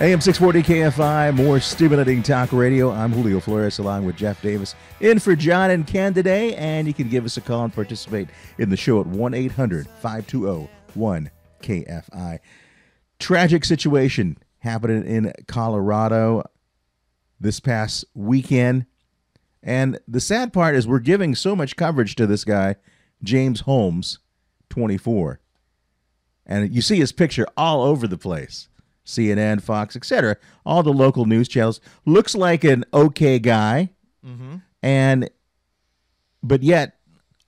AM 640 KFI, more stimulating talk radio. I'm Julio Flores along with Jeff Davis in for John and Ken today. And you can give us a call and participate in the show at 1-800-520-1KFI. Tragic situation happening in Colorado this past weekend. And the sad part is we're giving so much coverage to this guy, James Holmes, 24. And you see his picture all over the place. CNN, Fox, etc. All the local news channels. Looks like an okay guy. Mm-hmm. But yet,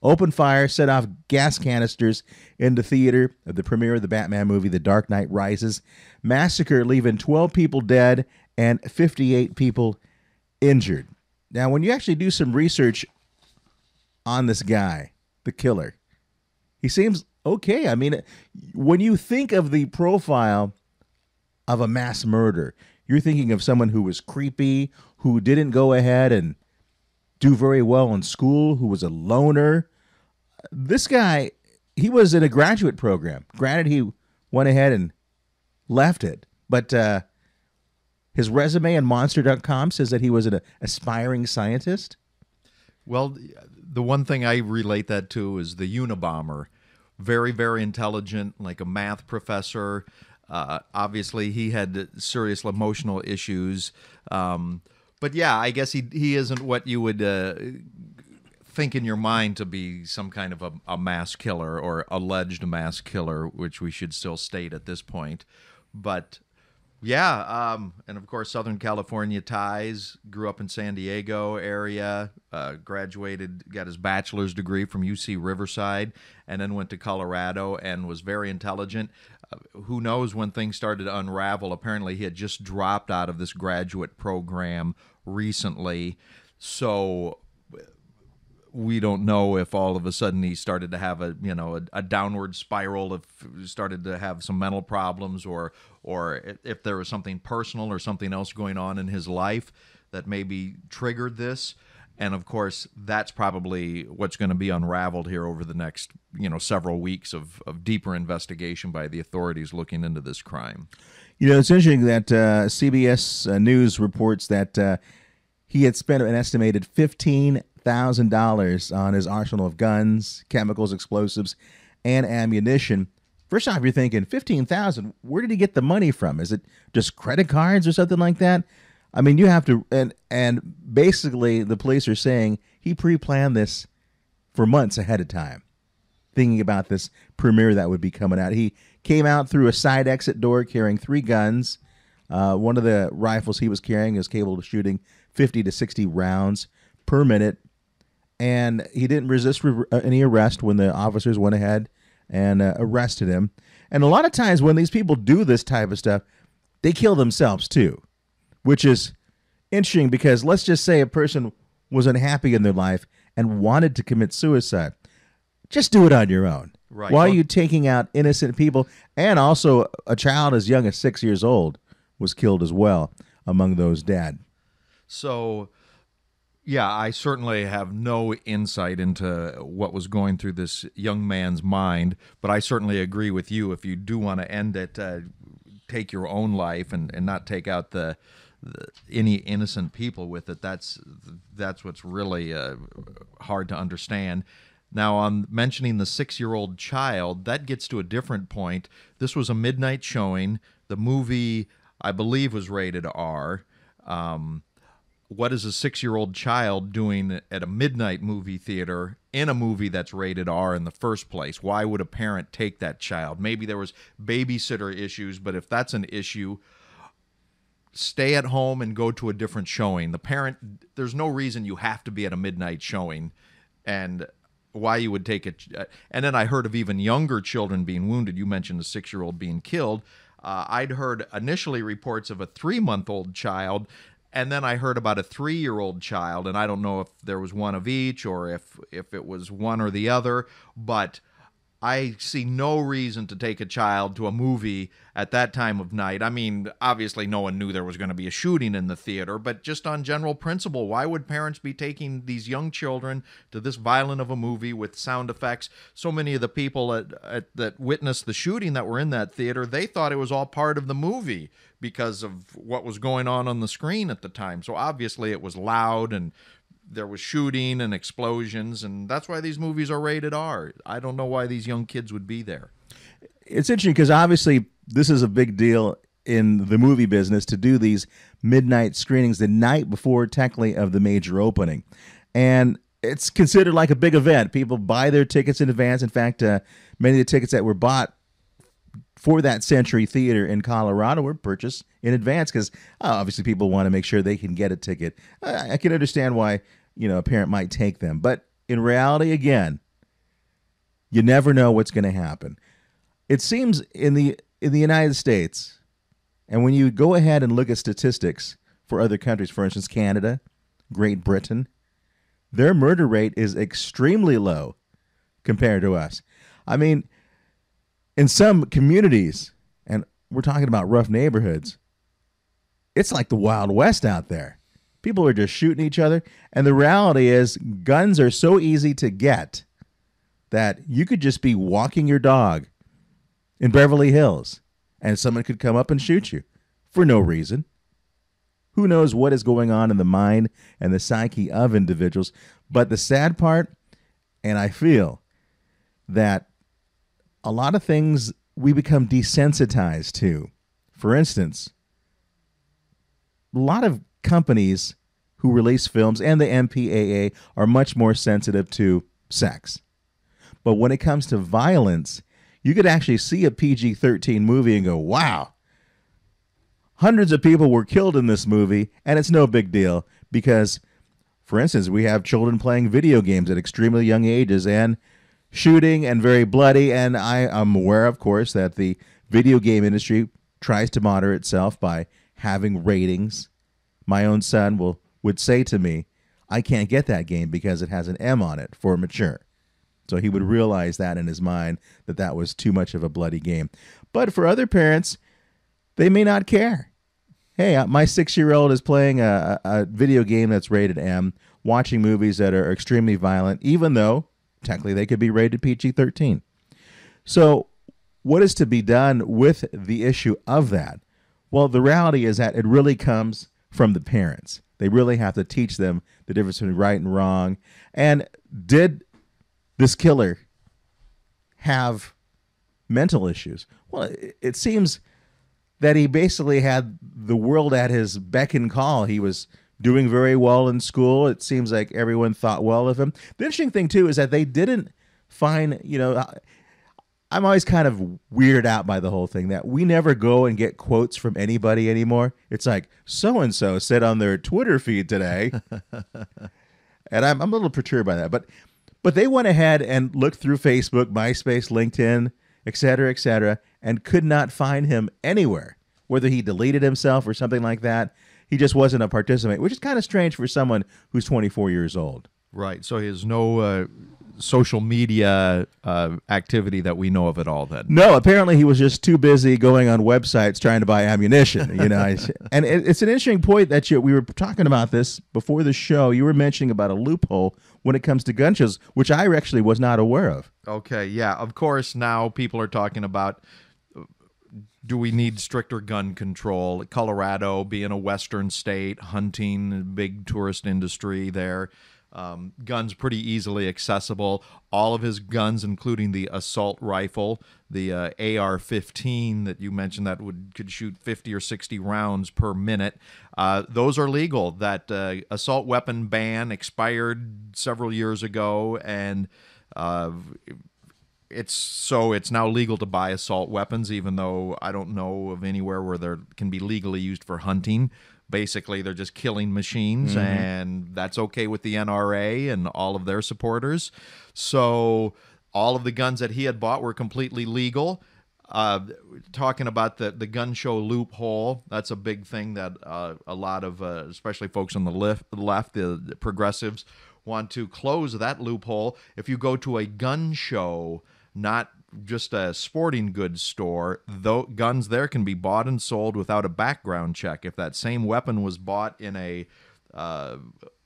opened fire, set off gas canisters in the theater of the premiere of the Batman movie, The Dark Knight Rises. Massacre leaving 12 people dead and 58 people injured. Now, when you actually do some research on this guy, the killer, he seems okay. I mean, when you think of the profile of a mass murder, you're thinking of someone who was creepy, who didn't go ahead and do very well in school, who was a loner. This guy, he was in a graduate program. Granted, he went ahead and left it, but his resume on Monster.com says that he was an aspiring scientist. Well, the one thing I relate that to is the Unabomber. Very, very intelligent, like a math professor. Obviously, he had serious emotional issues. But yeah, I guess he isn't what you would think in your mind to be some kind of a mass killer or alleged mass killer, which we should still state at this point. But yeah, and of course, Southern California ties, grew up in San Diego area, graduated, got his bachelor's degree from UC Riverside, and then went to Colorado and was very intelligent. Who knows when things started to unravel? Apparently, he had just dropped out of this graduate program recently, so we don't know if all of a sudden he started to have a downward spiral, if he started to have some mental problems, or if there was something personal or something else going on in his life that maybe triggered this. And of course, that's probably what's going to be unraveled here over the next, several weeks of deeper investigation by the authorities looking into this crime. It's interesting that CBS News reports that he had spent an estimated $15,000 on his arsenal of guns, chemicals, explosives, and ammunition. First off, you're thinking, $15,000, where did he get the money from? Is it just credit cards or something like that? I mean, you have to, and basically the police are saying he pre-planned this for months ahead of time, thinking about this premiere that would be coming out. He came out through a side exit door carrying 3 guns. One of the rifles he was carrying is capable of shooting 50 to 60 rounds per minute, and he didn't resist any arrest when the officers went ahead and arrested him. And a lot of times when these people do this type of stuff, they kill themselves too, which is interesting because let's just say a person was unhappy in their life and wanted to commit suicide. Just do it on your own. Right. Why are you taking out innocent people? And also a child as young as 6 years old was killed as well among those dead. So, yeah, I certainly have no insight into what was going through this young man's mind, but I certainly agree with you. If you do want to end it, take your own life and not take out any innocent people with it. That's what's really hard to understand. Now, on mentioning the 6-year-old child, that gets to a different point. This was a midnight showing. The movie, I believe, was rated R. What is a 6-year-old child doing at a midnight movie theater in a movie that's rated R in the first place? Why would a parent take that child? Maybe there was babysitter issues, but if that's an issue, stay at home and go to a different showing. The parent, there's no reason you have to be at a midnight showing, and why you would take it. And then I heard of even younger children being wounded. You mentioned a 6-year-old being killed. I'd heard initially reports of a 3-month-old child, and then I heard about a 3-year-old child, and I don't know if there was one of each or if it was one or the other, but I see no reason to take a child to a movie at that time of night. I mean, obviously no one knew there was going to be a shooting in the theater, but just on general principle, why would parents be taking these young children to this violent of a movie with sound effects? So many of the people that witnessed the shooting that were in that theater, they thought it was all part of the movie because of what was going on the screen at the time. So obviously it was loud and there was shooting and explosions, and that's why these movies are rated R. I don't know why these young kids would be there. It's interesting because obviously this is a big deal in the movie business to do these midnight screenings the night before technically of the major opening. And it's considered like a big event. People buy their tickets in advance. In fact, many of the tickets that were bought for that Century Theater in Colorado were purchased in advance because obviously people want to make sure they can get a ticket. I can understand why a parent might take them, but in reality, again, you never know what's going to happen. It seems in the United States, and when you go ahead and look at statistics for other countries, for instance, Canada, Great Britain, their murder rate is extremely low compared to us. I mean, in some communities, and we're talking about rough neighborhoods, it's like the Wild West out there. People are just shooting each other. And the reality is guns are so easy to get that you could just be walking your dog in Beverly Hills and someone could come up and shoot you for no reason. Who knows what is going on in the mind and the psyche of individuals. But the sad part, and I feel that a lot of things we become desensitized to. For instance, a lot of companies who release films and the MPAA are much more sensitive to sex. But when it comes to violence, you could actually see a PG-13 movie and go, wow, hundreds of people were killed in this movie, and it's no big deal because, for instance, we have children playing video games at extremely young ages and shooting and very bloody, and I am aware, of course, that the video game industry tries to monitor itself by having ratings. My own son would say to me, I can't get that game because it has an M on it for mature. So he would realize that in his mind that was too much of a bloody game. But for other parents, they may not care. Hey, my 6-year-old is playing a video game that's rated M, watching movies that are extremely violent, even though technically they could be rated PG-13. So what is to be done with the issue of that? Well, the reality is that it really comes from the parents. They really have to teach them the difference between right and wrong. And did this killer have mental issues? Well, it seems that he basically had the world at his beck and call. He was doing very well in school. It seems like everyone thought well of him. The interesting thing, too, is that they didn't find, I'm always kind of weirded out by the whole thing that we never go and get quotes from anybody anymore. It's like, so-and-so said on their Twitter feed today. And I'm a little perturbed by that. But they went ahead and looked through Facebook, MySpace, LinkedIn, et cetera, and could not find him anywhere, whether he deleted himself or something like that. He just wasn't a participant, which is kind of strange for someone who's 24 years old. Right. So he has no social media activity that we know of at all then. No, apparently he was just too busy going on websites trying to buy ammunition. And it's an interesting point that we were talking about this before the show. You were mentioning about a loophole when it comes to gun shows, which I actually was not aware of. Okay, yeah. Of course, now people are talking about, do we need stricter gun control? Colorado being a western state, hunting, big tourist industry there. Guns pretty easily accessible. All of his guns, including the assault rifle, the AR-15 that you mentioned that could shoot 50 or 60 rounds per minute, those are legal. That assault weapon ban expired several years ago, and it's now legal to buy assault weapons, even though I don't know of anywhere where they can be legally used for hunting. Basically, they're just killing machines, and that's okay with the NRA and all of their supporters. So all of the guns that he had bought were completely legal. Talking about the gun show loophole, that's a big thing that a lot of, especially folks on the left, the progressives, want to close that loophole. If you go to a gun show, not just a sporting goods store. Though guns there can be bought and sold without a background check. If that same weapon was bought in a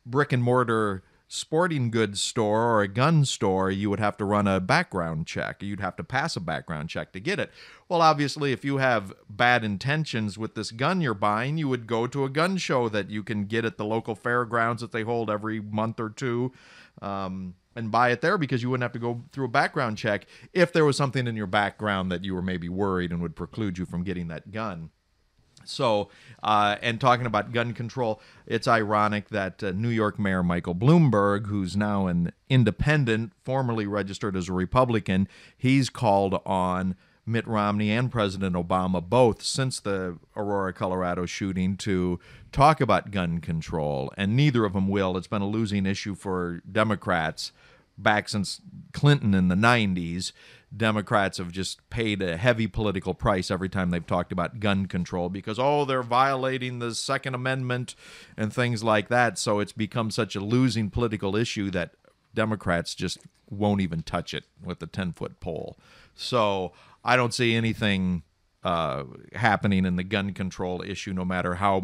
brick and mortar sporting goods store or a gun store, you would have to run a background check. You'd have to pass a background check to get it. Well, obviously, if you have bad intentions with this gun you're buying, you would go to a gun show that you can get at the local fairgrounds that they hold every month or two, and buy it there, because you wouldn't have to go through a background check if there was something in your background that you were maybe worried and would preclude you from getting that gun. So, and talking about gun control, it's ironic that New York Mayor Michael Bloomberg, who's now an independent, formerly registered as a Republican, he's called on Mitt Romney and President Obama, both since the Aurora, Colorado shooting, to talk about gun control, and neither of them will. It's been a losing issue for Democrats back since Clinton in the 90s. Democrats have just paid a heavy political price every time they've talked about gun control because, they're violating the Second Amendment and things like that. So it's become such a losing political issue that Democrats just won't even touch it with a 10-foot pole. So I don't see anything happening in the gun control issue, no matter how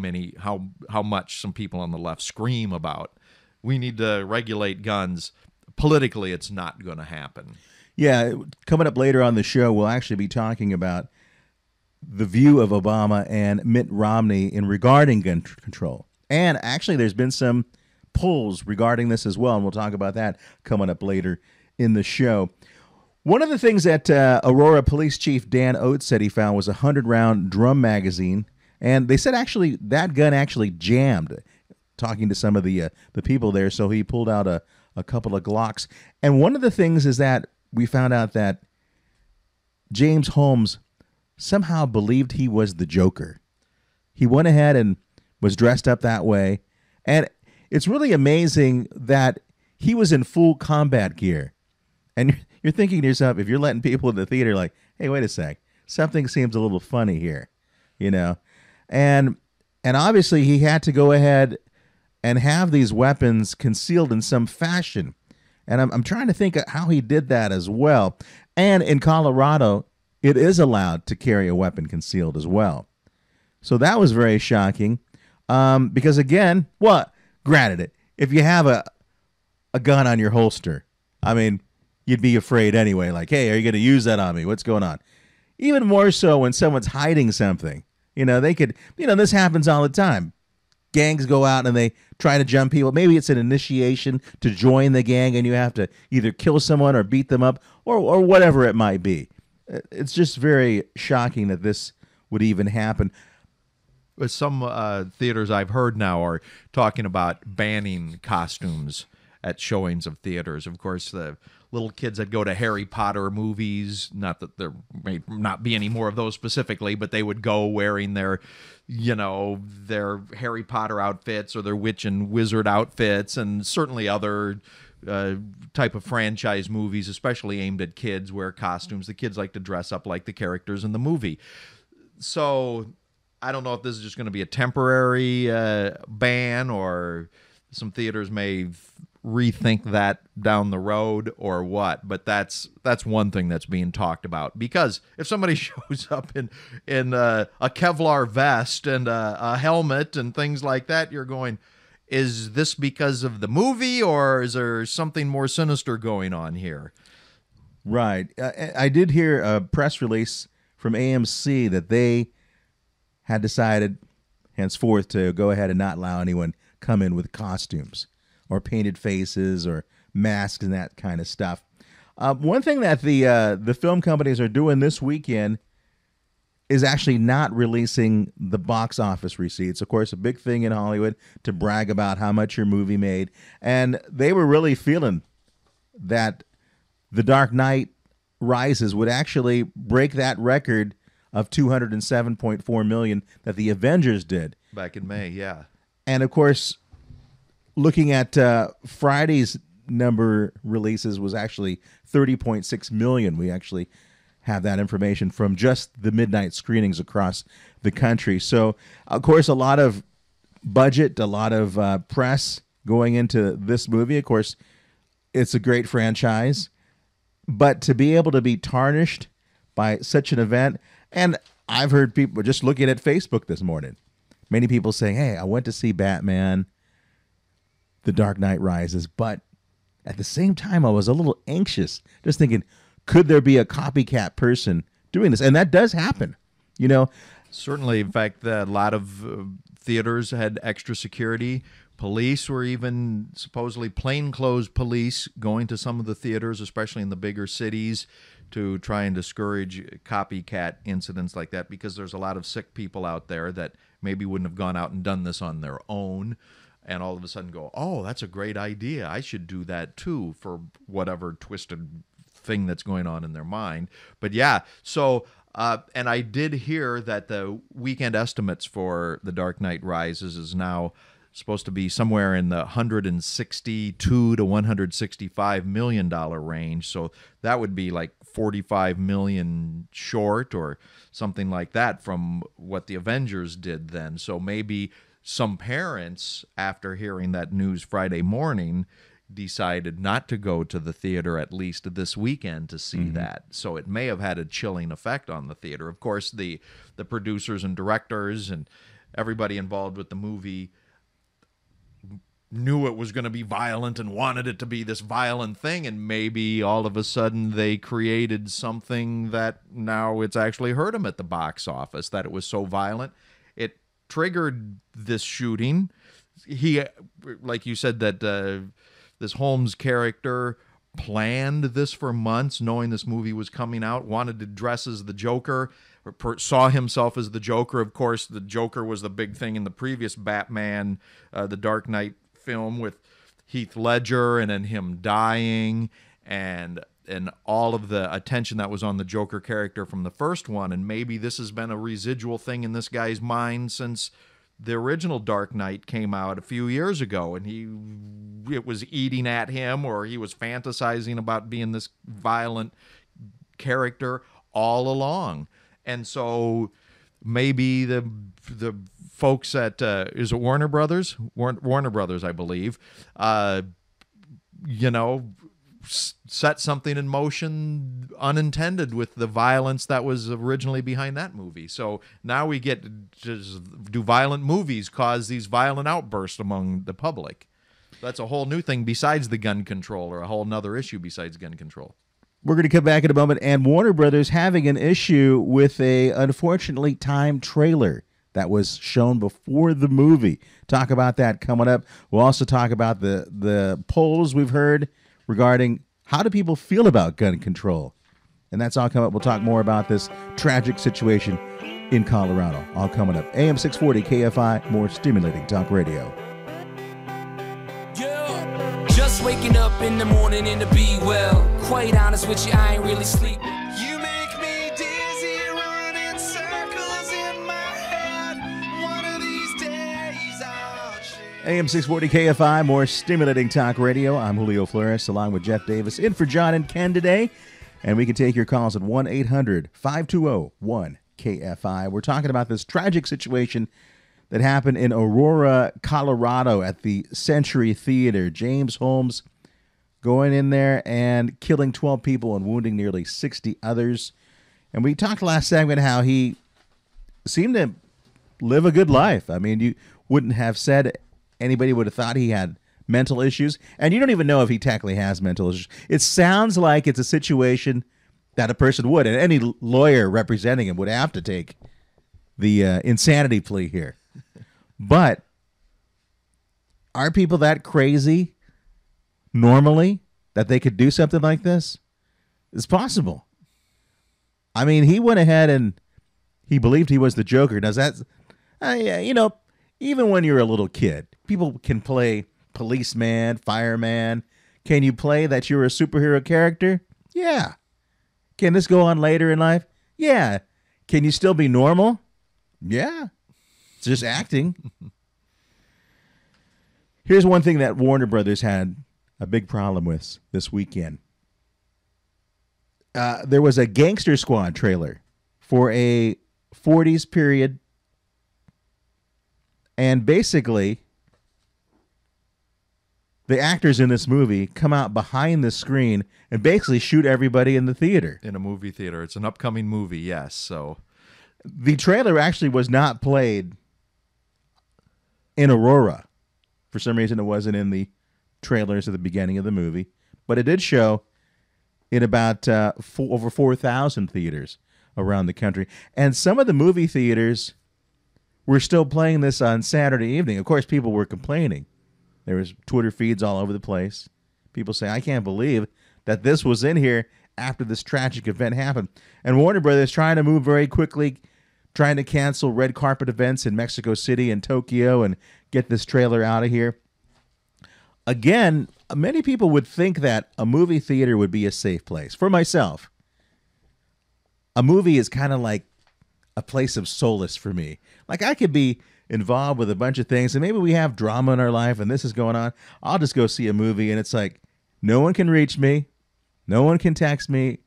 much some people on the left scream about we need to regulate guns. Politically, it's not going to happen. Yeah, coming up later on the show, we'll actually be talking about the view of Obama and Mitt Romney in regarding gun control. And actually, there's been some polls regarding this as well, and we'll talk about that coming up later in the show. One of the things that Aurora Police Chief Dan Oates said he found was a 100-round drum magazine, and they said actually that gun actually jammed. Talking to some of the people there, so he pulled out a couple of Glocks. And one of the things is that we found out that James Holmes somehow believed he was the Joker. He went ahead and was dressed up that way. And it's really amazing that he was in full combat gear. And you're thinking to yourself, if you're letting people in the theater, like, hey, wait a sec, something seems a little funny here, you know? And obviously he had to go ahead and have these weapons concealed in some fashion. And I'm trying to think of how he did that as well. And in Colorado, it is allowed to carry a weapon concealed as well. So that was very shocking. Because again, granted, if you have a gun on your holster, I mean, you'd be afraid anyway. Like, hey, are you going to use that on me? What's going on? Even more so when someone's hiding something. They could, this happens all the time. Gangs go out and they try to jump people. Maybe it's an initiation to join the gang and you have to either kill someone or beat them up or whatever it might be. It's just very shocking that this would even happen. Some theaters I've heard now are talking about banning costumes at showings of theaters. Of course, the little kids that go to Harry Potter movies, not that there may not be any more of those specifically, but they would go wearing their Harry Potter outfits or their witch and wizard outfits, and certainly other type of franchise movies, especially aimed at kids, wear costumes. The kids like to dress up like the characters in the movie. So I don't know if this is just going to be a temporary ban, or some theaters may rethink that down the road or what, but that's one thing that's being talked about. Because if somebody shows up in a Kevlar vest and a helmet and things like that, you're going, is this because of the movie, or is there something more sinister going on here? Right. I did hear a press release from AMC that they had decided henceforth to go ahead and not allow anyone come in with costumes or painted faces or masks and that kind of stuff. One thing that the film companies are doing this weekend is actually not releasing the box office receipts. Of course, a big thing in Hollywood to brag about how much your movie made. And they were really feeling that The Dark Knight Rises would actually break that record of $207.4 million that the Avengers did back in May. Yeah. And of course, looking at Friday's number releases was actually 30.6 million. We actually have that information from just the midnight screenings across the country. So, of course, a lot of budget, a lot of press going into this movie. Of course, it's a great franchise. But to be able to be tarnished by such an event, and I've heard people just looking at Facebook this morning, many people saying, hey, I went to see Batman, The Dark Knight Rises, but at the same time, I was a little anxious, just thinking, could there be a copycat person doing this? And that does happen, you know. Certainly. In fact, a lot of theaters had extra security. Police were even supposedly plainclothes police going to some of the theaters, especially in the bigger cities, to try and discourage copycat incidents like that, because there's a lot of sick people out there that maybe wouldn't have gone out and done this on their own, and all of a sudden go, oh, that's a great idea. I should do that too, for whatever twisted thing that's going on in their mind. But yeah, so... and I did hear that the weekend estimates for The Dark Knight Rises is now supposed to be somewhere in the $162 to $165 million range. So that would be like $45 million short or something like that from what the Avengers did then. So maybe some parents, after hearing that news Friday morning, decided not to go to the theater at least this weekend to see that. So it may have had a chilling effect on the theater. Of course, the producers and directors and everybody involved with the movie knew it was going to be violent and wanted it to be this violent thing, and maybe all of a sudden they created something that now it's actually hurt them at the box office, that it was so violent. It triggered this shooting. He, like you said, that this Holmes character planned this for months, knowing this movie was coming out, wanted to dress as the Joker, or saw himself as the Joker. Of course, the Joker was the big thing in the previous Batman, the Dark Knight film, with Heath Ledger and then him dying, and all of the attention that was on the Joker character from the first one. And maybe this has been a residual thing in this guy's mind since the original Dark Knight came out a few years ago, and it was eating at him, or he was fantasizing about being this violent character all along. And so maybe the folks at is it Warner Brothers? Warner Brothers, I believe, set something in motion unintended with the violence that was originally behind that movie. So now we get to do violent movies cause these violent outbursts among the public. That's a whole new thing besides the gun control, or a whole nother issue besides gun control. We're going to come back in a moment, and Warner Brothers having an issue with a unfortunately timed trailer that was shown before the movie. Talk about that coming up. We'll also talk about the polls we've heard regarding how do people feel about gun control. And that's all coming up. We'll talk more about this tragic situation in Colorado. All coming up. AM 640 KFI, more stimulating talk radio. Just waking up in the morning and to be well. Quite honest with you, I ain't really sleeping. You make me dizzy, running circles in my head. One of these days I'll change. AM 640 KFI, more stimulating talk radio. I'm Julio Flores, along with Jeff Davis, in for John and Ken today. And we can take your calls at 1-800-520-1KFI. We're talking about this tragic situation that happened in Aurora, Colorado at the Century Theater. James Holmes going in there and killing 12 people and wounding nearly 60 others. And we talked last segment how he seemed to live a good life. I mean, you wouldn't have said anybody would have thought he had mental issues. And you don't even know if he technically has mental issues. It sounds like it's a situation that a person would, and any lawyer representing him would have to take the insanity plea here. But are people that crazy normally that they could do something like this? It's possible. I mean, he went ahead and he believed he was the Joker. Now, that's, even when you're a little kid, people can play policeman, fireman. Can you play that you're a superhero character? Yeah. Can this go on later in life? Yeah. Can you still be normal? Yeah. It's just acting. Here's one thing that Warner Brothers had a big problem with this weekend. There was a Gangster Squad trailer for a 40s period. And basically, the actors in this movie come out behind the screen and basically shoot everybody in the theater. In a movie theater. It's an upcoming movie, yes. So The trailer actually was not played in Aurora. For some reason, it wasn't in the trailers at the beginning of the movie, but it did show in about over 4,000 theaters around the country. And some of the movie theaters were still playing this on Saturday evening. Of course, people were complaining. There was Twitter feeds all over the place. People say, I can't believe that this was in here after this tragic event happened. And Warner Brothers trying to move very quickly, trying to cancel red carpet events in Mexico City and Tokyo and get this trailer out of here. Again, many people would think that a movie theater would be a safe place. For myself, a movie is kind of like a place of solace for me. Like I could be involved with a bunch of things and maybe we have drama in our life and this is going on. I'll just go see a movie and it's like no one can reach me. No one can text me.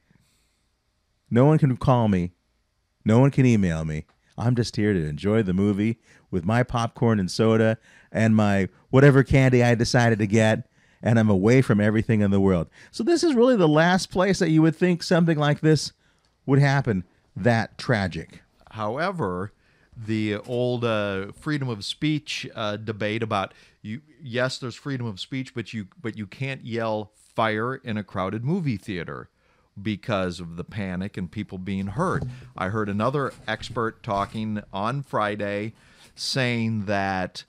No one can call me. No one can email me. I'm just here to enjoy the movie with my popcorn and soda and my whatever candy I decided to get, and I'm away from everything in the world. So this is really the last place that you would think something like this would happen, that tragic. however, the old freedom of speech debate about yes, there's freedom of speech, but you can't yell fire in a crowded movie theater because of the panic and people being hurt. I heard another expert talking on Friday saying that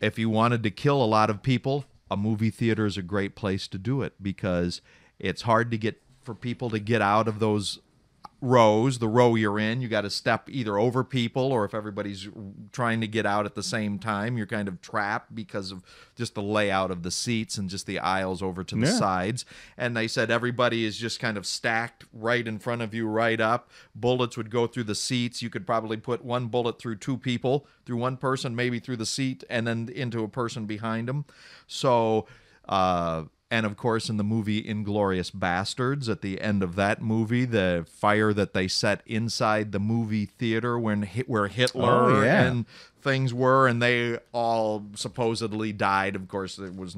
if you wanted to kill a lot of people, a movie theater is a great place to do it because it's hard to get for people to get out of those rows. The row you're in, you got to step either over people, or if everybody's trying to get out at the same time, you're kind of trapped because of just the layout of the seats and just the aisles over to the sides. And they said everybody is just kind of stacked right in front of you, right up. Bullets would go through the seats. You could probably put one bullet through two people, through one person, maybe through the seat, and then into a person behind them. So, and of course, in the movie Inglourious Bastards, at the end of that movie, the fire that they set inside the movie theater where Hitler and things were, and they all supposedly died. Of course, it was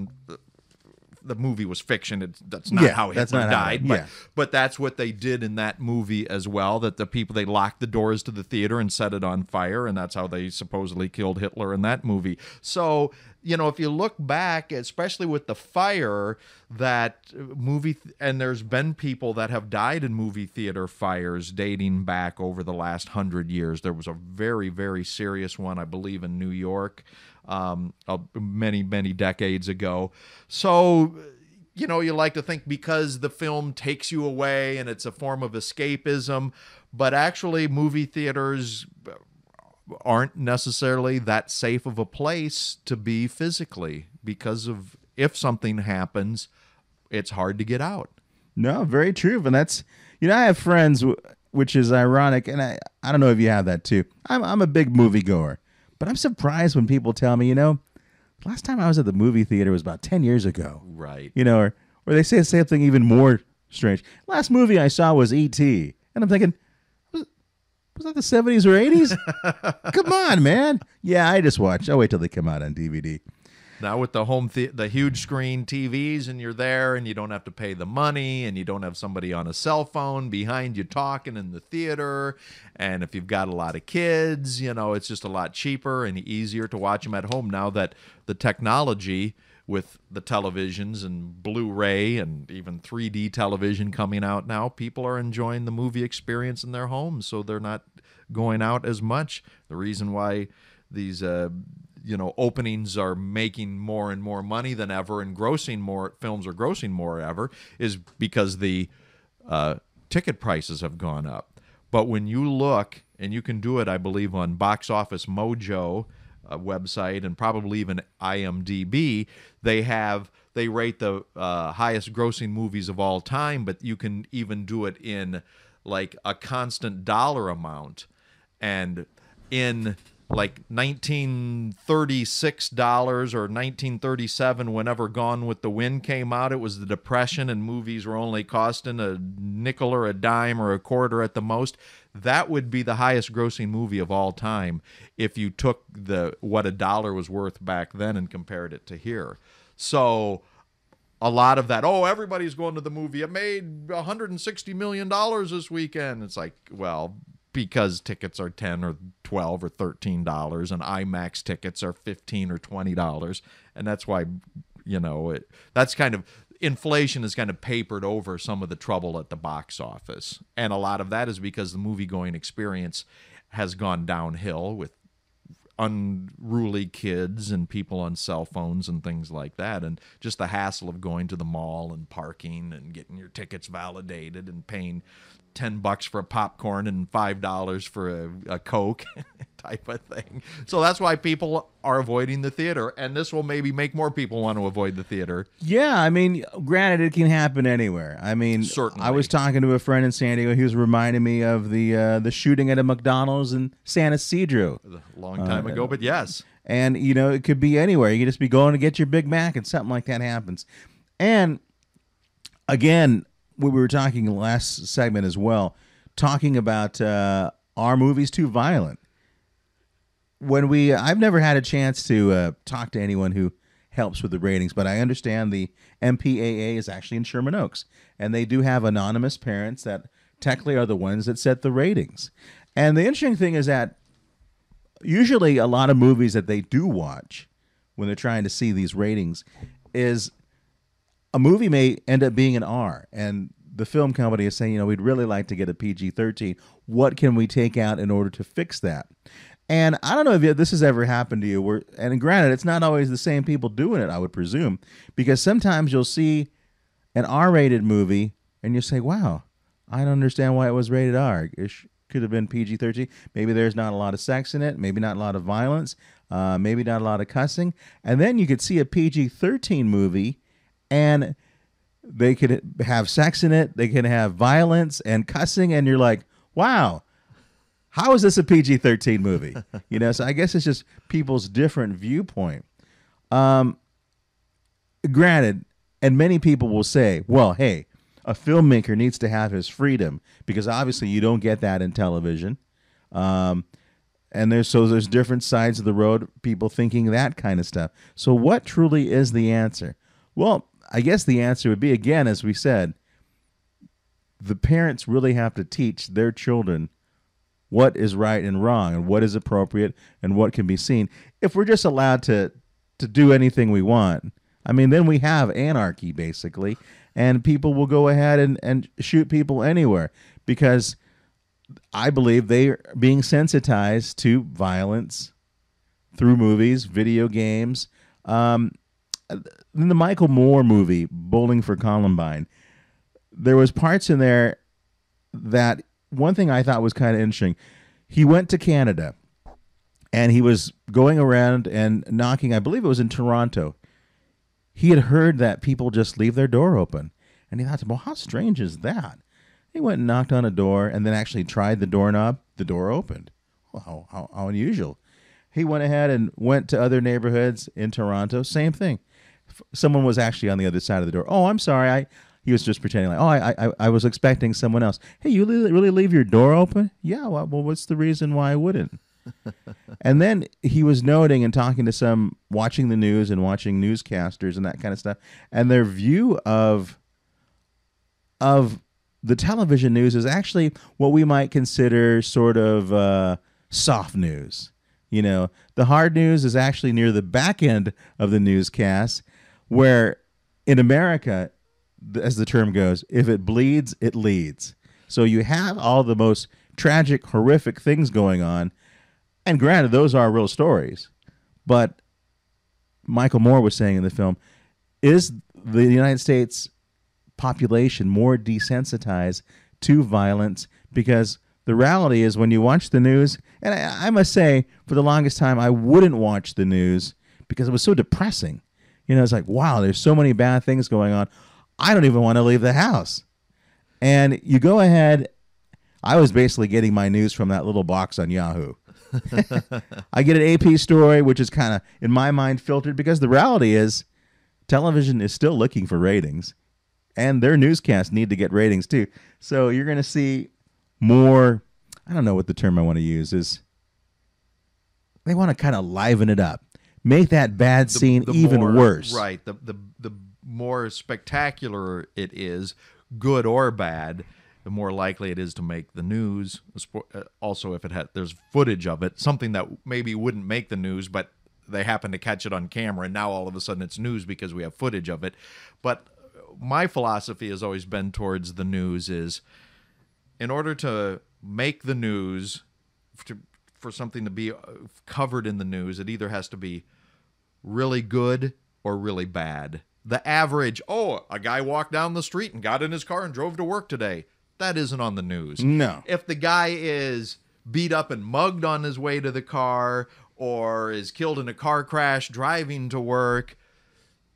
the movie was fiction. That's not how Hitler died. But that's what they did in that movie as well. That the people, they locked the doors to the theater and set it on fire, and that's how they supposedly killed Hitler in that movie. So, if you look back, especially with the fire, that and there's been people that have died in movie theater fires dating back over the last 100 years. There was a very, very serious one, I believe, in New York many, many decades ago. So, you like to think because the film takes you away and it's a form of escapism, but actually movie theaters aren't necessarily that safe of a place to be physically because of if something happens, it's hard to get out. No, very true. And that's, I have friends, which is ironic, and I don't know if you have that too. I'm a big moviegoer, but I'm surprised when people tell me, last time I was at the movie theater was about 10 years ago. Right. Or they say something even more strange. Last movie I saw was E.T. And I'm thinking, was that the 70s or 80s? Come on, man. Yeah, I'll wait till they come out on DVD. Now with the huge screen TVs, and you're there, and you don't have to pay the money, and you don't have somebody on a cell phone behind you talking in the theater. And if you've got a lot of kids, it's just a lot cheaper and easier to watch them at home now that the technology with the televisions and Blu-ray and even 3D television coming out now, people are enjoying the movie experience in their homes, so they're not going out as much. The reason why these openings are making more and more money than ever and films are grossing more ever is because the ticket prices have gone up. But when you look, and you can do it, I believe, on Box Office Mojo website and probably even IMDb, they rate the highest grossing movies of all time, but you can even do it in like a constant dollar amount. And in like $1936 or 1937, whenever Gone with the Wind came out, it was the Depression and movies were only costing a nickel or a dime or a quarter at the most. that would be the highest grossing movie of all time if you took what a dollar was worth back then and compared it to here. So a lot of that, everybody's going to the movie. It made $160 million this weekend. It's like, well, because tickets are $10 or $12 or $13 and IMAX tickets are $15 or $20. And that's why, that's kind of, inflation has kind of papered over some of the trouble at the box office. And a lot of that is because the movie-going experience has gone downhill with unruly kids and people on cell phones and things like that, and just the hassle of going to the mall and parking and getting your tickets validated and paying $10 for a popcorn and $5 for a Coke type of thing. So that's why people are avoiding the theater, and this will maybe make more people want to avoid the theater. Yeah, I mean, granted, it can happen anywhere. I mean, certainly. I was talking to a friend in San Diego. He was reminding me of the shooting at a McDonald's in San Isidro. A long time ago, but yes. And, it could be anywhere. You could just be going to get your Big Mac and something like that happens. And, again, we were talking last segment as well, talking about are movies too violent? I've never had a chance to talk to anyone who helps with the ratings, but I understand the MPAA is actually in Sherman Oaks, and they do have anonymous parents that technically are the ones that set the ratings. And the interesting thing is that usually a lot of movies that they do watch when they're trying to see these ratings is a movie may end up being an R, and the film company is saying, we'd really like to get a PG-13. What can we take out in order to fix that? And I don't know if this has ever happened to you. And granted, it's not always the same people doing it, I would presume, because sometimes you'll see an R-rated movie and you say, wow, I don't understand why it was rated R. It could have been PG-13. Maybe there's not a lot of sex in it. Maybe not a lot of violence. Maybe not a lot of cussing. And then you could see a PG-13 movie and they could have sex in it. They can have violence and cussing. And you're like, wow, how is this a PG-13 movie? So I guess it's just people's different viewpoint. Granted, and many people will say, well, hey, a filmmaker needs to have his freedom because obviously you don't get that in television. And there's different sides of the road, people thinking that kind of stuff. So what truly is the answer? Well, I guess the answer would be, again, as we said, the parents really have to teach their children what is right and wrong and what is appropriate and what can be seen. If we're just allowed to do anything we want, I mean, then we have anarchy, basically, and people will go ahead and shoot people anywhere because I believe they are being sensitized to violence through movies, video games. In the Michael Moore movie, Bowling for Columbine, there was parts in there that one thing I thought was kind of interesting. He went to Canada, and he was going around and knocking, I believe it was in Toronto. He had heard that people just leave their door open, and he thought, well, how strange is that? He went and knocked on a door and then actually tried the doorknob. The door opened. Well, how unusual. He went ahead and went to other neighborhoods in Toronto. Same thing. Someone was actually on the other side of the door. Oh, I'm sorry. He was just pretending like, I was expecting someone else. Hey, you really leave your door open? Yeah, well, what's the reason why I wouldn't? And then he was noting and talking to watching the news and watching newscasters and that kind of stuff. And their view of the television news is actually what we might consider sort of soft news. The hard news is actually near the back end of the newscast, where in America, as the term goes, if it bleeds, it leads. So you have all the most tragic, horrific things going on. And granted, those are real stories. But Michael Moore was saying in the film, is the United States population more desensitized to violence? Because the reality is when you watch the news, and I must say, for the longest time, I wouldn't watch the news because it was so depressing. It's like, wow, there's so many bad things going on. I don't even want to leave the house. And you go ahead. I was basically getting my news from that little box on Yahoo. I get an AP story, which is kind of, in my mind, filtered because the reality is television is still looking for ratings, and their newscasts need to get ratings too. So you're going to see more, I don't know what the term I want to use is. They want to kind of liven it up, make that bad scene even worse. Right. The more spectacular it is, good or bad, the more likely it is to make the news. Also, if there's footage of it, something that maybe wouldn't make the news, but they happen to catch it on camera, and now all of a sudden it's news because we have footage of it. But my philosophy has always been towards the news is, in order to make the news, for something to be covered in the news, it either has to be really good or really bad. The average, a guy walked down the street and got in his car and drove to work today, that isn't on the news. No. If the guy is beat up and mugged on his way to the car or is killed in a car crash driving to work,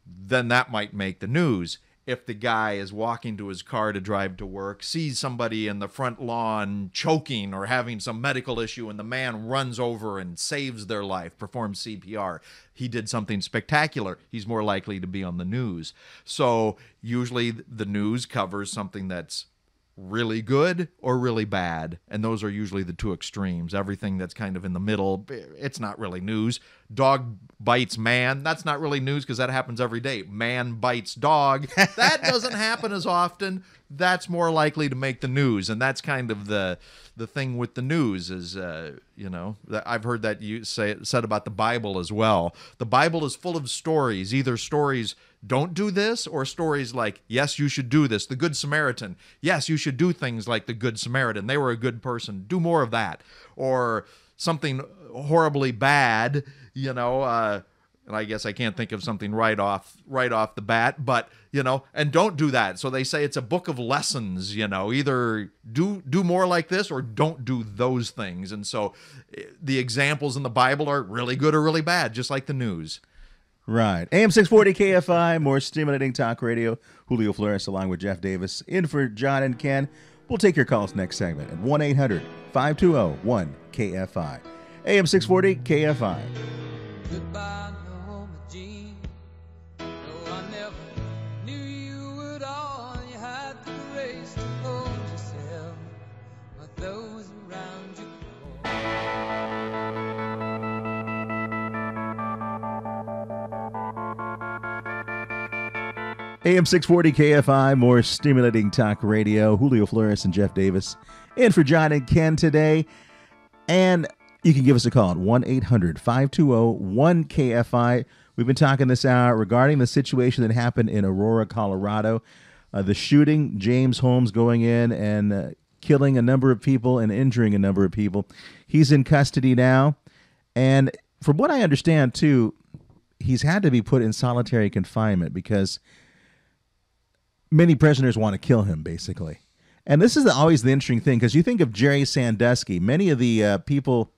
then that might make the news. If the guy is walking to his car to drive to work, sees somebody in the front lawn choking or having some medical issue, and the man runs over and saves their life, performs CPR, he did something spectacular, he's more likely to be on the news. So usually the news covers something that's really good or really bad, and those are usually the two extremes. Everything that's kind of in the middle, it's not really news. Dog bites man, that's not really news because that happens every day. Man bites dog, that doesn't happen as often. That's more likely to make the news, and that's kind of the thing with the news is, I've heard that you said about the Bible as well. The Bible is full of stories, either stories don't do this, or stories like, yes, you should do this. The Good Samaritan. Yes, you should do things like the Good Samaritan. They were a good person. Do more of that. Or something horribly bad, and I guess I can't think of something right off the bat, but, and don't do that. So they say it's a book of lessons, either do more like this or don't do those things. And so the examples in the Bible are really good or really bad, just like the news. Right. AM 640 KFI, more stimulating talk radio. Julio Flores along with Jeff Davis in for John and Ken. We'll take your calls next segment at 1-800-520-1KFI. AM 640 KFI. Goodbye, Norma Jean. No, I never knew you at all. You had the grace to hold yourself, but those around you AM 640 KFI, more stimulating talk radio. Julio Flores and Jeff Davis in for John and Ken today. And you can give us a call at 1-800-520-1KFI. We've been talking this hour regarding the situation that happened in Aurora, Colorado. The shooting, James Holmes going in and killing a number of people and injuring a number of people. He's in custody now. And from what I understand, too, he's had to be put in solitary confinement because many prisoners want to kill him, basically. And this is always the interesting thing, because you think of Jerry Sandusky. Many of the people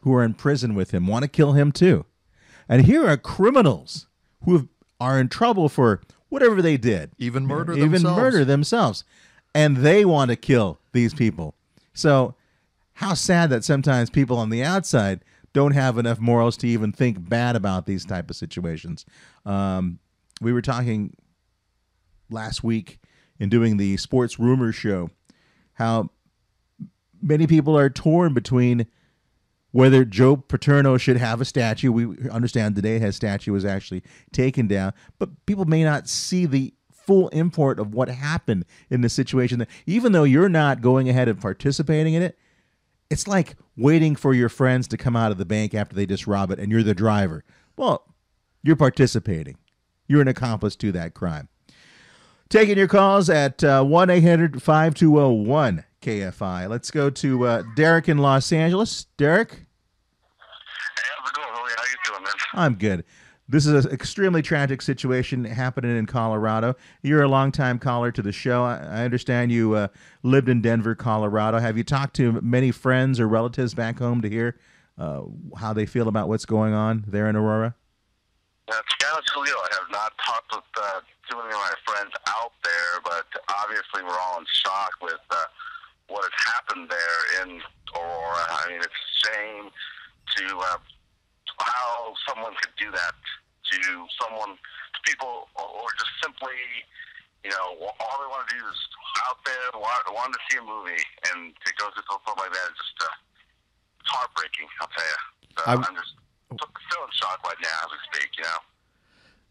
who are in prison with him want to kill him, too. And here are criminals who are in trouble for whatever they did. Even murder themselves. And they want to kill these people. So how sad that sometimes people on the outside don't have enough morals to even think bad about these type of situations. We were talking last week in doing the Sports Rumors show how many people are torn between whether Joe Paterno should have a statue. We understand today his statue was actually taken down, but people may not see the full import of what happened in the situation. That even though you're not going ahead and participating in it, it's like waiting for your friends to come out of the bank after they just rob it and you're the driver. Well, you're participating. You're an accomplice to that crime. Taking your calls at 1-800-520-1KFI. Let's go to Derek in Los Angeles. Derek? Hey, how's it going, Julio? How you doing, man? I'm good. This is an extremely tragic situation happening in Colorado. You're a longtime caller to the show. I understand you lived in Denver, Colorado. Have you talked to many friends or relatives back home to hear how they feel about what's going on there in Aurora? To be honest, Julio, I have not talked with too many of my friends out there, but obviously we're all in shock with what has happened there in Aurora. I mean, it's a shame to how someone could do that to people, or just simply, all they want to do is out there, wanted to see a movie, and to go through something like that is just it's heartbreaking. I'll tell you. So I'm just still in shock right now as we speak.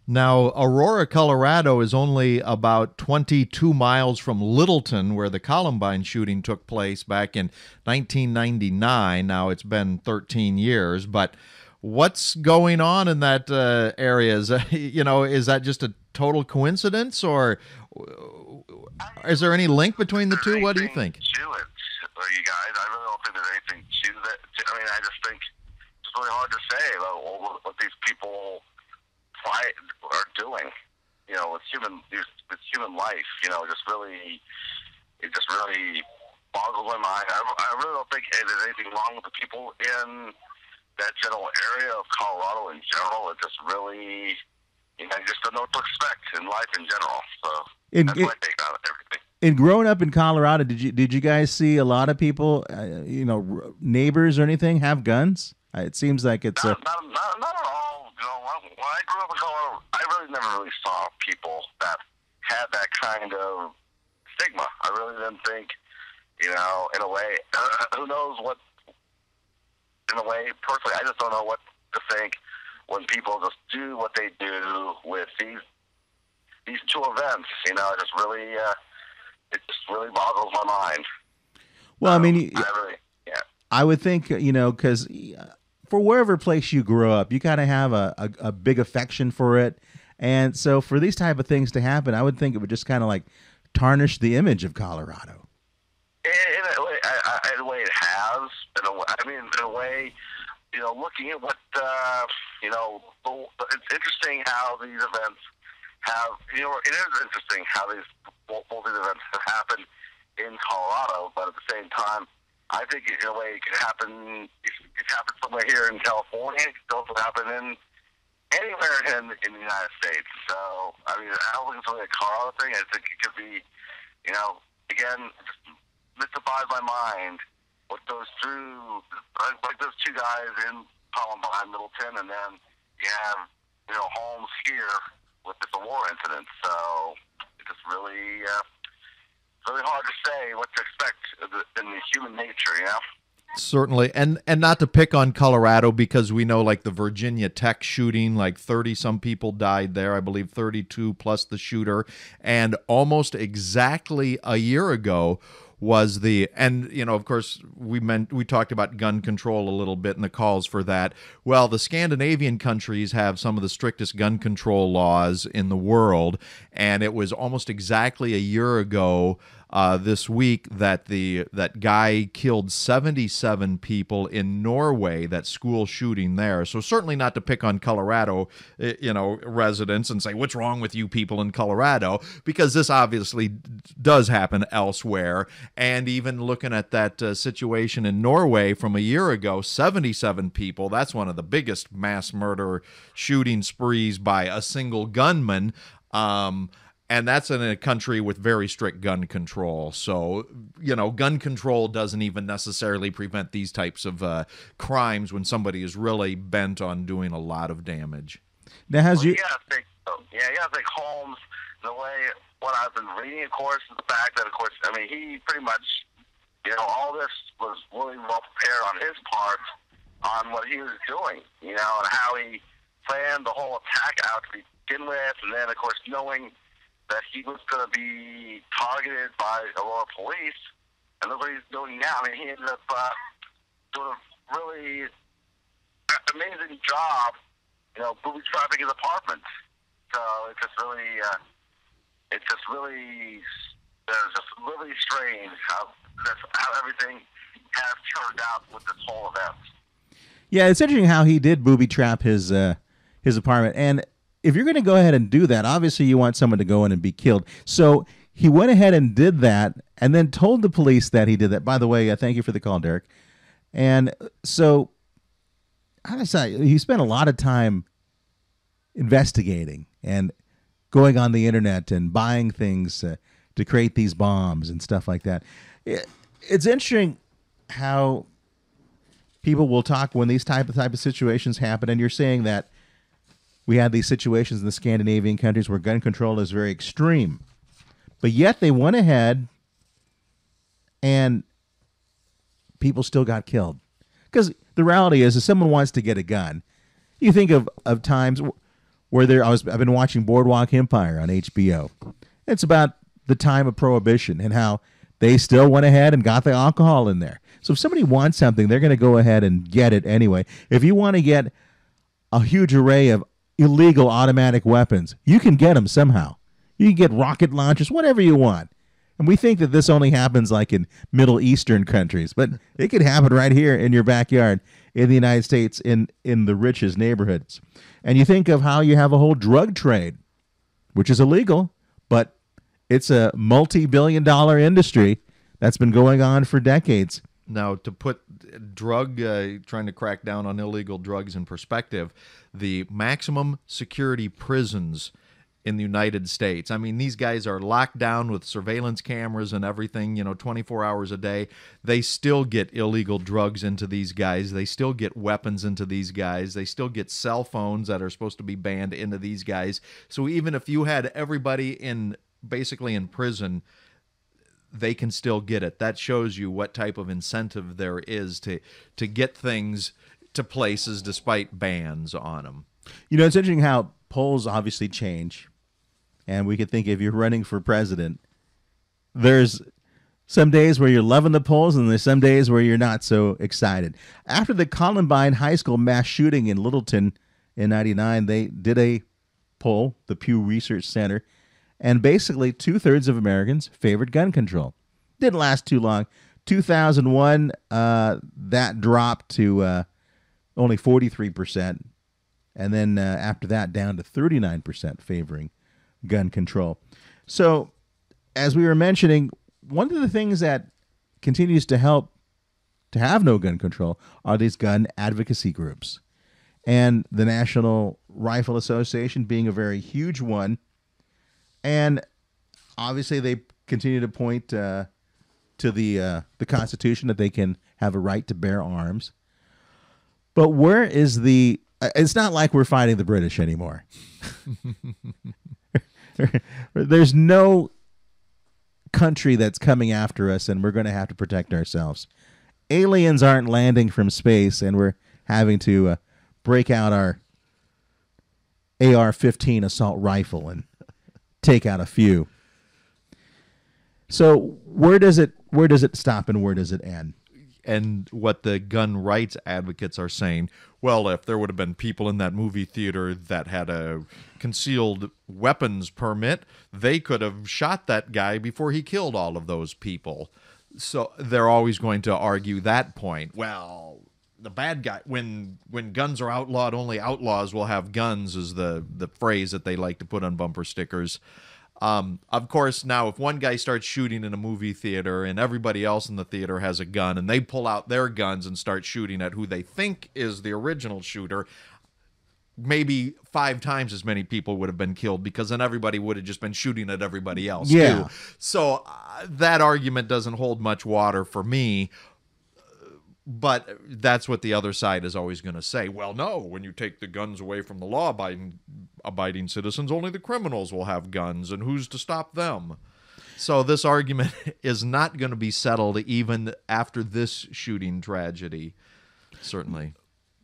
Now, Aurora, Colorado is only about 22 miles from Littleton, where the Columbine shooting took place back in 1999. Now, it's been 13 years, but what's going on in that area? Is that just a total coincidence, or is there any link between the two? What do you think? To it, you guys, I really don't think there's anything to that. I mean, I just think it's really hard to say about what these people are doing, with human life, it just really boggles my mind. I really don't think there's anything wrong with the people in that general area of Colorado in general. It just really, you just don't know what to expect in life in general. So that's my take on everything. And growing up in Colorado, did you guys see a lot of people, neighbors or anything, have guns? It seems like it's not at all. When I grew up in Colorado, I really never saw people that had that kind of stigma. I really didn't think, in a way, who knows what, in a way, personally, I just don't know what to think when people just do what they do with these two events. It just really boggles my mind. Well, I mean, I would think, because for wherever place you grow up, you got to have a big affection for it. And so for these type of things to happen, I would think it would just kind of like tarnish the image of Colorado. In a way it has. In a way, looking at what, it's interesting how these events have, it is interesting how both these events have happened in Colorado, but at the same time, I think in a way it could happen. It could happen somewhere here in California. It could also happen anywhere in the United States. So I don't think it's only a Colorado thing. I think it could be, again, just mystifies my mind what goes through, like those two guys in Columbine, Middleton, and then you have Holmes here with this war incident. So it's just really. Really hard to say what to expect in the human nature, Certainly, and not to pick on Colorado, because we know, like the Virginia Tech shooting, like 30-some people died there, I believe 32 plus the shooter, and almost exactly a year ago was of course we talked about gun control a little bit in the calls for that. Well, the Scandinavian countries have some of the strictest gun control laws in the world, and it was almost exactly a year ago this week that guy killed 77 people in Norway, that school shooting there. So certainly not to pick on Colorado, residents and say, what's wrong with you people in Colorado? Because this obviously does happen elsewhere. And even looking at that situation in Norway from a year ago, 77 people, that's one of the biggest mass murder shooting sprees by a single gunman. And that's in a country with very strict gun control. So, gun control doesn't even necessarily prevent these types of crimes when somebody is really bent on doing a lot of damage. Now, you gotta think Holmes, the way what I've been reading, of course, is the fact that, of course, he pretty much, all this was really well prepared on his part on what he was doing, and how he planned the whole attack out to begin with, and then, of course, knowing that he was going to be targeted by Aurora police, and look what he's doing now. He ended up doing a really amazing job, booby trapping his apartment. So it's just really strange how everything has turned out with this whole event. Yeah, it's interesting how he did booby trap his apartment. And if you're going to go ahead and do that, obviously you want someone to go in and be killed. So he went ahead and did that, and then told the police that he did that. By the way, thank you for the call, Derek. And so, how to say, he spent a lot of time investigating and going on the internet and buying things to create these bombs and stuff like that. It's interesting how people will talk when these type of situations happen, and you're saying that we have these situations in the Scandinavian countries where gun control is very extreme. But yet they went ahead and people still got killed. Because the reality is, if someone wants to get a gun, you think of times where I've been watching Boardwalk Empire on HBO. It's about the time of Prohibition and how they still went ahead and got the alcohol in there. So if somebody wants something, they're going to go ahead and get it anyway. If you want to get a huge array of illegal automatic weapons, you can get them somehow. You can get rocket launchers, whatever you want. And we think that this only happens like in Middle Eastern countries, but it could happen right here in your backyard in the United States in the richest neighborhoods. And you think of how you have a whole drug trade, which is illegal, but it's a multi-billion-dollar industry that's been going on for decades. Now, to put trying to crack down on illegal drugs in perspective, the maximum security prisons in the United States. I mean, these guys are locked down with surveillance cameras and everything, 24 hours a day. They still get illegal drugs into these guys. They still get weapons into these guys. They still get cell phones that are supposed to be banned into these guys. So even if you had everybody basically in prison, they can still get it. That shows you what type of incentive there is to get things to places despite bans on them. It's interesting how polls obviously change. And we could think if you're running for president, there's some days where you're loving the polls and there's some days where you're not so excited. After the Columbine High School mass shooting in Littleton in 99, they did a poll, the Pew Research Center, and basically 2/3 of Americans favored gun control. Didn't last too long. 2001, that dropped to only 43%. And then after that, down to 39% favoring gun control. So, as we were mentioning, one of the things that continues to help to have no gun control are these gun advocacy groups. And the National Rifle Association being a very huge one. And obviously they continue to point to the Constitution that they can have a right to bear arms. But where is the... It's not like we're fighting the British anymore. There's no country that's coming after us, and we're going to have to protect ourselves. Aliens aren't landing from space, and we're having to break out our AR-15 assault rifle and take out a few. So where does it stop and where does it end? And what the gun rights advocates are saying, well, if there would have been people in that movie theater that had a concealed weapons permit, they could have shot that guy before he killed all of those people. So they're always going to argue that point. Well, the bad guy, when guns are outlawed, only outlaws will have guns, is the phrase that they like to put on bumper stickers. Of course, now if one guy starts shooting in a movie theater and everybody else in the theater has a gun and they pull out their guns and start shooting at who they think is the original shooter, maybe 5 times as many people would have been killed because then everybody would have just been shooting at everybody else too. So that argument doesn't hold much water for me. But that's what the other side is always going to say. Well, no, when you take the guns away from the law-abiding citizens, only the criminals will have guns, and who's to stop them? So this argument is not going to be settled even after this shooting tragedy, certainly.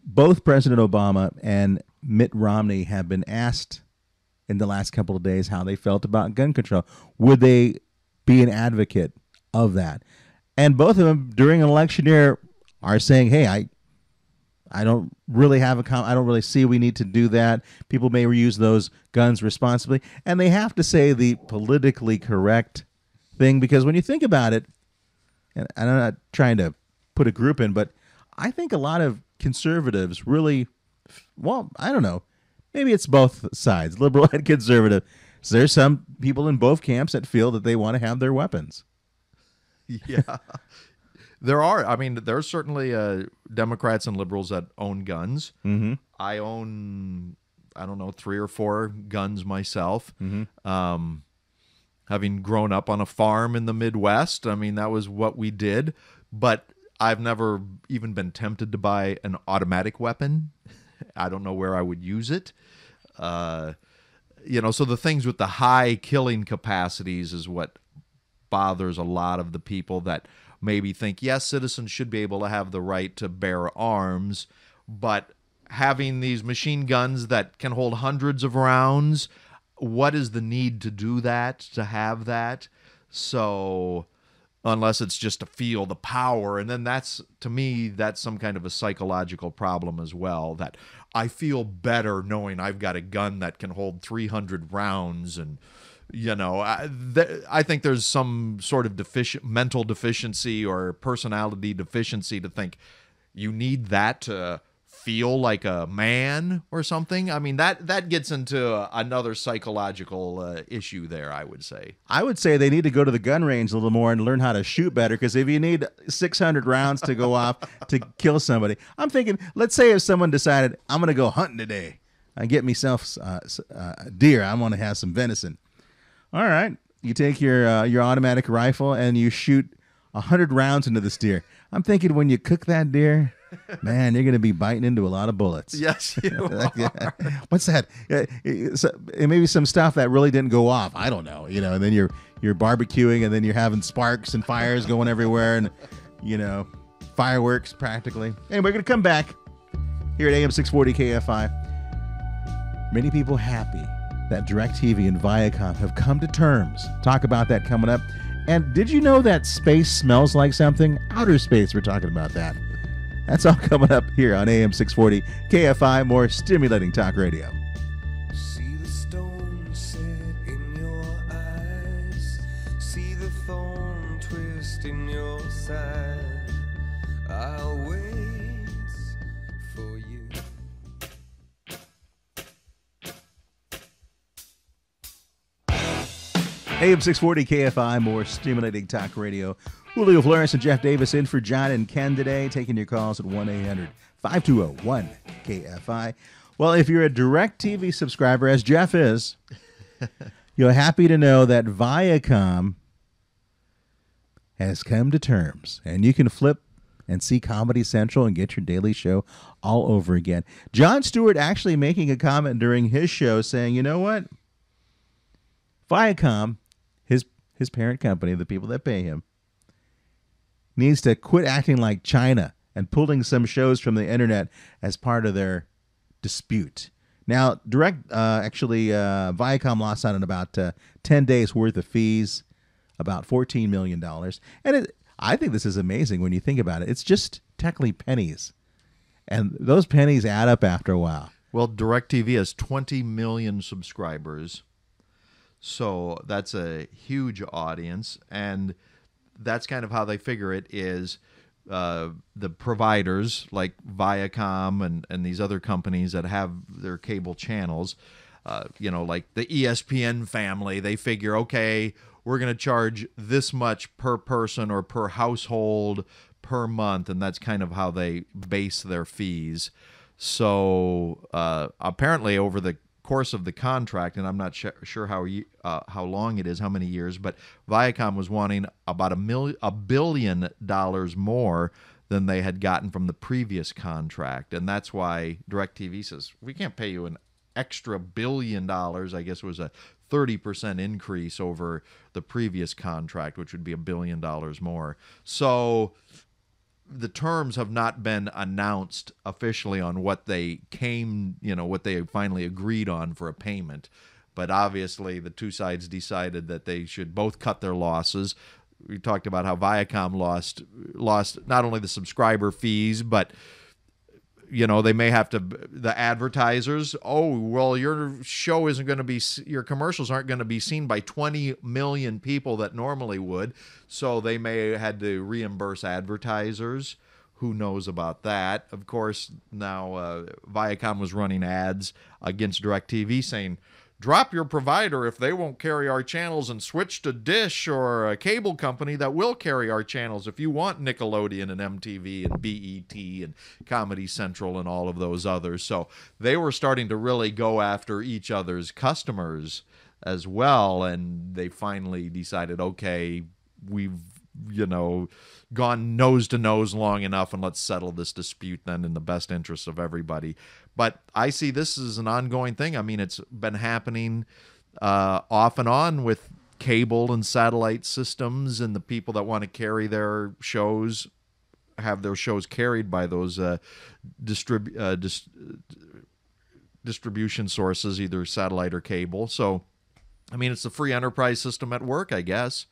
Both President Obama and Mitt Romney have been asked in the last couple of days how they felt about gun control. Would they be an advocate of that? And both of them, during an election year, are saying, hey, I don't really I don't really see we need to do that. People may use those guns responsibly. And they have to say the politically correct thing, because when you think about it, and I'm not trying to put a group in, but I think a lot of conservatives really, well, I don't know, maybe it's both sides, liberal and conservative. So there's some people in both camps that feel that they want to have their weapons. Yeah. There's certainly Democrats and liberals that own guns. Mm-hmm. I own, 3 or 4 guns myself. Mm-hmm. Having grown up on a farm in the Midwest, that was what we did. But I've never even been tempted to buy an automatic weapon. I don't know where I would use it. So the things with the high killing capacities is what bothers a lot of the people that maybe think, yes, citizens should be able to have the right to bear arms, but having these machine guns that can hold hundreds of rounds, what is the need to do that, to have that? So unless it's just to feel the power, and then that's, to me, that's some kind of a psychological problem as well, that I feel better knowing I've got a gun that can hold 300 rounds. And I think there's some sort of mental deficiency or personality deficiency to think you need that to feel like a man or something. I mean, that gets into another psychological issue there, I would say. I would say they need to go to the gun range a little more and learn how to shoot better, because if you need 600 rounds to go off to kill somebody, I'm thinking, let's say if someone decided, I'm going to go hunting today and get myself a deer, I want to have some venison. All right, you take your automatic rifle and you shoot 100 rounds into this deer. I'm thinking when you cook that deer, man, you're going to be biting into a lot of bullets. Yes, you are. What's that? It may be some stuff that really didn't go off. I don't know. And then you're barbecuing, and then you're having sparks and fires going everywhere, and fireworks practically. Anyway, we're going to come back here at AM 640 KFI. Many people happy that DirecTV and Viacom have come to terms. Talk about that coming up. And did you know that space smells like something? Outer space, we're talking about that. That's all coming up here on AM 640 KFI, more stimulating talk radio. See the stone set in your eyes, see the thorn twist in your side. I'll wait for you. AM 640 KFI, more stimulating talk radio. Julio Flores and Jeff Davis in for John and Ken today, taking your calls at 1-800-520-1KFI. Well, if you're a DirecTV subscriber, as Jeff is, you're happy to know that Viacom has come to terms, and you can flip and see Comedy Central and get your daily show all over again. Jon Stewart actually making a comment during his show saying, you know what? Viacom, his parent company, the people that pay him, needs to quit acting like China and pulling some shows from the internet as part of their dispute. Now, Viacom lost out on about 10 days worth of fees, about $14 million. And I think this is amazing when you think about it. It's just technically pennies. And those pennies add up after a while. Well, DirecTV has 20 million subscribers. So that's a huge audience, and that's kind of how they figure it is the providers like Viacom and these other companies that have their cable channels, like the ESPN family, they figure, okay, we're going to charge this much per person or per household per month, and that's kind of how they base their fees. So apparently over the course of the contract, and I'm not sure how long it is, how many years, but Viacom was wanting about $1 billion more than they had gotten from the previous contract, and that's why DirecTV says we can't pay you an extra $1 billion. I guess it was a 30% increase over the previous contract, which would be $1 billion more. So the terms have not been announced officially on what they what they finally agreed on for a payment. But obviously the two sides decided that they should both cut their losses. We talked about how Viacom lost not only the subscriber fees, but they may have to, the advertisers, your show isn't going to be, your commercials aren't going to be seen by 20 million people that normally would. So they may have had to reimburse advertisers. Who knows about that? Of course, now Viacom was running ads against DirecTV saying, drop your provider if they won't carry our channels and switch to Dish or a cable company that will carry our channels if you want Nickelodeon and MTV and BET and Comedy Central and all of those others. So they were starting to really go after each other's customers as well, and they finally decided, okay, we've gone nose to nose long enough, and let's settle this dispute then in the best interest of everybody. But I see this as an ongoing thing. I mean, it's been happening off and on with cable and satellite systems, and the people that want to carry their shows have their shows carried by those distribution sources, either satellite or cable. So, I mean, it's the free enterprise system at work, I guess.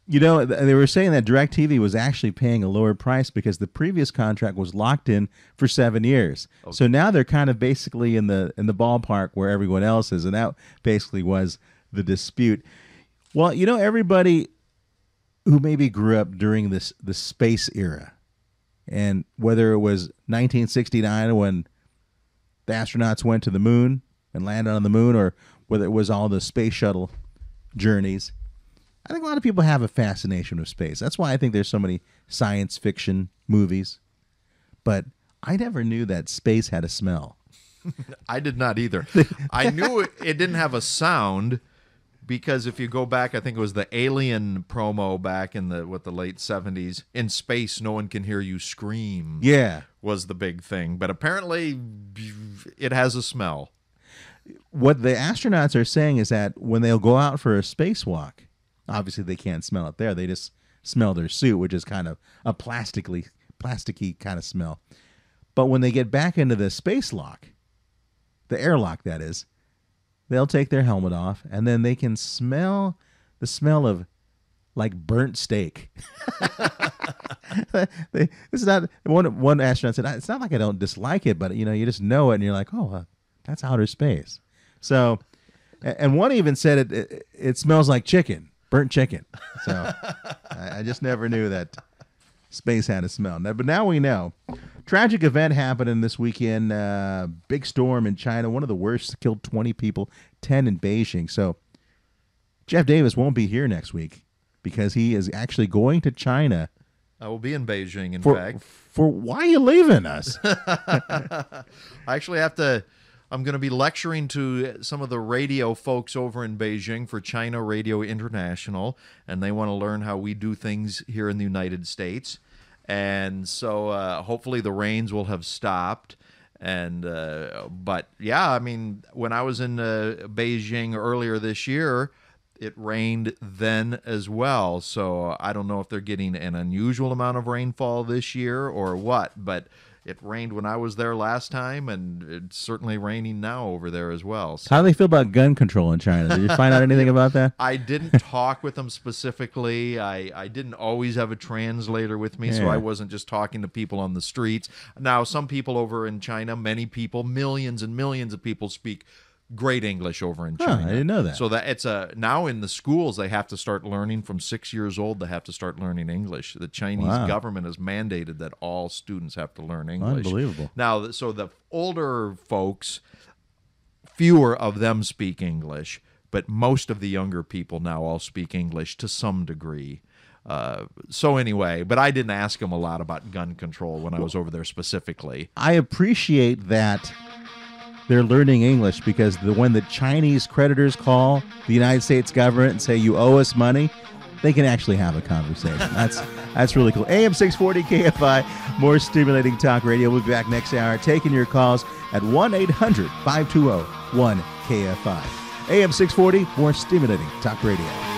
You know, they were saying that DirecTV was actually paying a lower price because the previous contract was locked in for 7 years. Okay. So now they're kind of basically in the ballpark where everyone else is, and that basically was the dispute. Well, you know, everybody who maybe grew up during the space era, and whether it was 1969 when the astronauts went to the moon and landed on the moon, or whether it was all the space shuttle journeys, I think a lot of people have a fascination with space. That's why I think there's so many science fiction movies. But I never knew that space had a smell. I did not either. I knew it didn't have a sound because if you go back, I think it was the Alien promo back in the late 70s. In space, no one can hear you scream. Yeah. Was the big thing. But apparently it has a smell. What the astronauts are saying is that when they'll go out for a spacewalk, obviously they can't smell it there. They just smell their suit, which is kind of a plasticky kind of smell. But when they get back into the space lock, the airlock that is, they'll take their helmet off, and then they can smell the smell of like burnt steak. It's not one astronaut said, "It's not like I don't dislike it, but you just know it, and you're like, oh, that's outer space." So, and one even said it smells like chicken. Burnt chicken. So I just never knew that space had a smell. But now we know. Tragic event happening this weekend. Big storm in China. One of the worst. Killed 20 people, 10 in Beijing. So Jeff Davis won't be here next week because he is actually going to China. I will be in Beijing, in fact. For why are you leaving us? I actually have to... I'm going to be lecturing to some of the radio folks over in Beijing for China Radio International, and they want to learn how we do things here in the United States. And so hopefully the rains will have stopped. And but yeah, I mean, when I was in Beijing earlier this year, it rained then as well. So I don't know if they're getting an unusual amount of rainfall this year or what, but it rained when I was there last time, and it's certainly raining now over there as well. So. How do they feel about gun control in China? Did you find out anything about that? I didn't talk with them specifically. I didn't always have a translator with me, so I wasn't just talking to people on the streets. Now, some people over in China, many people, millions and millions of people speak great English over in China. I didn't know that. So that it's now in the schools they have to start learning from 6 years old. They have to start learning English. The Chinese government has mandated that all students have to learn English. Unbelievable. Now, so the older folks, fewer of them speak English, but most of the younger people now all speak English to some degree. So anyway, but I didn't ask them a lot about gun control when I was over there specifically. I appreciate that they're learning English because when the Chinese creditors call the United States government and say you owe us money, they can actually have a conversation. That's really cool. AM 640 KFI, more stimulating talk radio. We'll be back next hour taking your calls at 1-800-520-1KFI. AM 640, more stimulating talk radio.